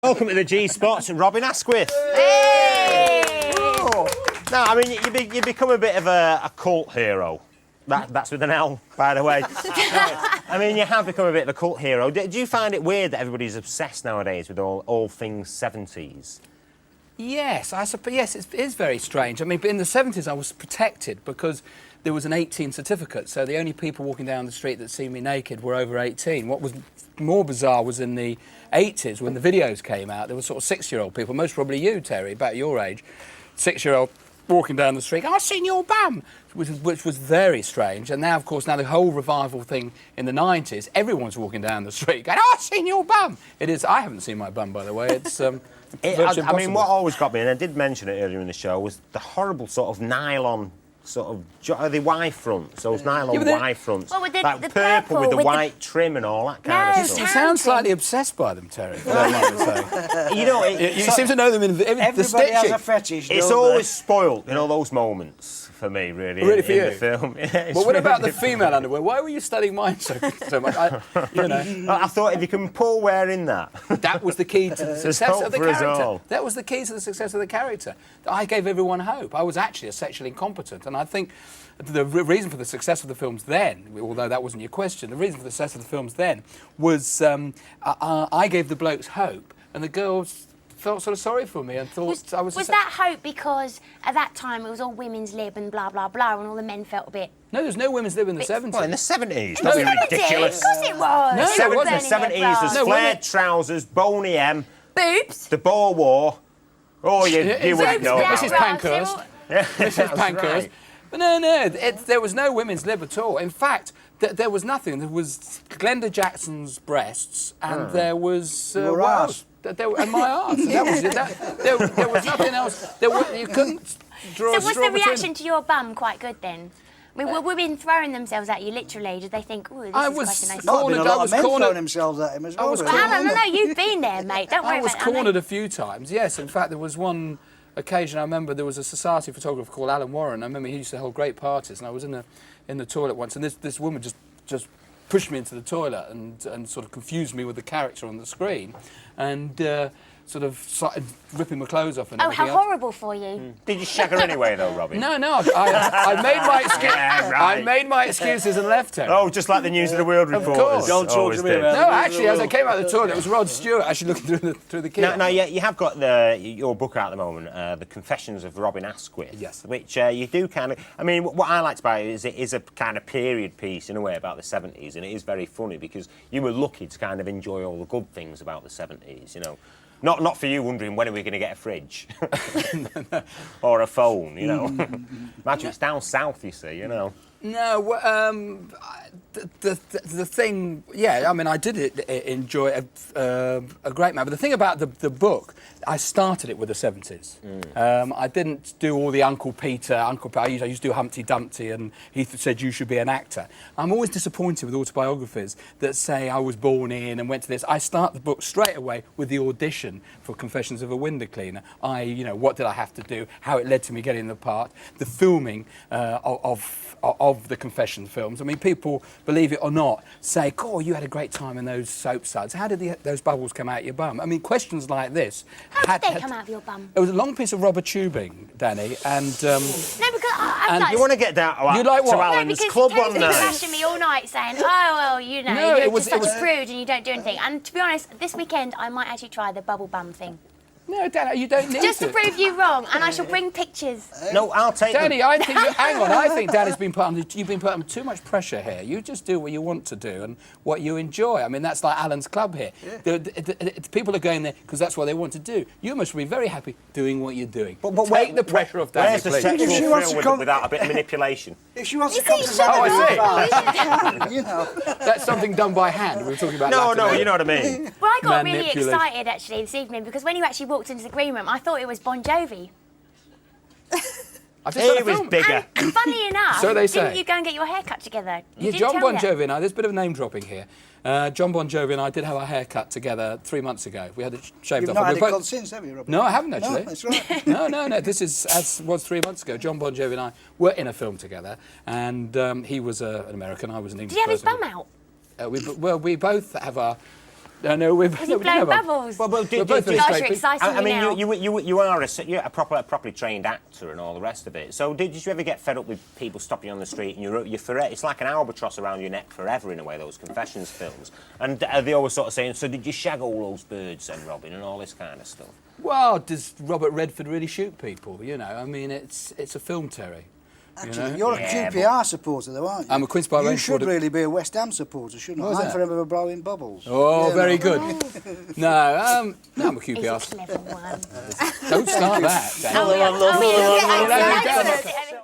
Welcome to the G-Spots and Robin Askwith. Hey! Oh. No, I mean, you become a bit of a cult hero. That's with an L, by the way. I mean, you have become a bit of a cult hero. Do you find it weird that everybody's obsessed nowadays with all things 70s? Yes, I suppose. Yes, it is very strange. I mean, but in the 70s, I was protected because there was an 18 certificate. So the only people walking down the street that see me naked were over 18. What was more bizarre was in the 80s when the videos came out. There were sort of 6-year-old people, most probably you, Terry, about your age, 6-year-old walking down the street. I've seen your bum, which was very strange. And now, of course, now the whole revival thing in the 90s, everyone's walking down the street going, "Oh, I've seen your bum." It is. I haven't seen my bum, by the way. It's. I mean, what always got me, and I did mention it earlier in the show, was the horrible sort of nylon are they Y fronts? Those nylon Y fronts. Well, with the like purple with the white trim and all that kind of stuff. You sound slightly obsessed by them, Terry. You know, you seem to know them in the Everybody has a fetish. It's always spoilt in all those moments for me, really. Really for you? The film. Yeah, well, what about the female underwear? Why were you studying mine so much? I thought if you can pull wearing that. That was the key to the success of the for us character. all. That was the key to the success of the character. I gave everyone hope. I was actually a sexually incompetent, and I think the reason for the success of the films then, although that wasn't your question, the reason for the success of the films then was I gave the blokes hope, and the girls felt sort of sorry for me and thought I was... Was that hope because at that time it was all women's lib and blah, blah, blah, and all the men felt a bit... No, there's no women's lib in the 70s. Well, in the 70s. In Don't the be 70s? ridiculous. Of course it was. No, it wasn't. In the 70s, there's flared trousers, bony M, boobs. the Boer War. Oh, you wouldn't know. Mrs. Pankhurst. Mrs. Pankhurst. But no, there was no women's lib at all. In fact, there was nothing. There was Glenda Jackson's breasts, and there was... Your arse. And my arse. That was it. There was nothing else. You couldn't draw a So was straw the reaction between... to your bum quite good then? I mean, were women throwing themselves at you, literally? Did they think, "Ooh, this is quite a nice..." Cornered, a lot of men throwing themselves at him as well. Well, no, you've been there, mate. Don't worry I was about that. cornered a few times, yes. In fact, there was one occasion I remember there was a society photographer called Alan Warren. I remember he used to hold great parties, and I was in the toilet once, and this woman just pushed me into the toilet and sort of confused me with the character on the screen, and sort of started ripping my clothes off and everything how else. horrible for you. Did you shag her anyway, though, Robin? No, I made my Yeah, right. I made my excuses and left her. Oh, just like the News of the World reporters. course. Don't talk always to me did. about No, actually, as I came out of the toilet, it was Rod Stewart actually looking through the key. Now, you have got your book out at the moment, The Confessions of Robin Askwith. Yes. Which you do kind of... I mean, what I liked about it is a kind of period piece, in a way, about the 70s, and it is very funny because you were lucky to kind of enjoy all the good things about the 70s, you know. Not for you wondering when are we going to get a fridge or a phone, you know. Imagine it's down south, you see, you know. No, the thing, yeah, I mean, I did enjoy a great amount. But the thing about the book, I started it with the 70s. I didn't do all the Uncle Peter. I used to do Humpty Dumpty, and he said you should be an actor. I'm always disappointed with autobiographies that say I was born in and went to this. I start the book straight away with the audition for Confessions of a Window Cleaner. What did I have to do? How it led to me getting the part. The filming of the Confession films. I mean, people, believe it or not, say, "Oh, you had a great time in those soap suds. How did those bubbles come out your bum?" I mean, questions like this. How did they come out of your bum? It was a long piece of rubber tubing, Danny, and... No, because I'm You want to get down You like what? to No, Alan's because club Tony's one been night. flashing me all night saying, "Oh, well, you know, No, you're it was- just such it a prude and you don't do anything." And to be honest, this weekend I might actually try the bubble bum thing. No, Danny, you don't need Just to prove you wrong, and I shall bring pictures. No, I'll take them. Danny, I think hang on. I think Danny's been you've been put under too much pressure here. You just do what you want to do and what you enjoy. I mean, that's like Alan's club here. Yeah. The people are going there because that's what they want to do. You must be very happy doing what you're doing. But take the pressure off Danny, Where's the please. sexual If she wants thrill to come- without a bit of manipulation? If she wants to You come see, to shut Oh, I Saturday see. you know. That's something done by hand. We were talking about No, that today. you know what I mean. Well, I got really Manipulation. excited actually this evening because when you actually walked into the green room, I thought it was Bon Jovi. I've just done He a was film. bigger. And funnily enough, So they didn't say. you go and get your hair cut together? You Yeah, did John tell Bon me that. Jovi and I, there's a bit of name dropping here. John Bon Jovi and I did have our hair cut together 3 months ago. We had it shaved You've off. not and had we it both- cut since, have you, Robert? No, I haven't actually. No, that's right. No. This is as was 3 months ago. John Bon Jovi and I were in a film together, and he was an American, I was an English Did he have his person. bum out? We both have our No, we've Was he blowing bubbles? Well, We're both Gosh, very you're straight. exciting I me now. mean, you are a properly trained actor and all the rest of it. So did you ever get fed up with people stopping you on the street and you're forever, it's like an albatross around your neck forever in a way, those confessions films. And they always sort of saying, so did you shag all those birds then, Robin, and all this kind of stuff? Well, does Robert Redford really shoot people? You know, I mean, it's a film, Terry. Actually, you're a QPR supporter, though, aren't you? I'm a Queen's Park You Rangers should supporter. really be a West Ham supporter, shouldn't What I? was I'm that? forever blowing bubbles. Oh, Yeah, very no. good. No, I'm a He's a QPR. clever one. Don't start that. Dan. Oh, yeah. I mean, look at us.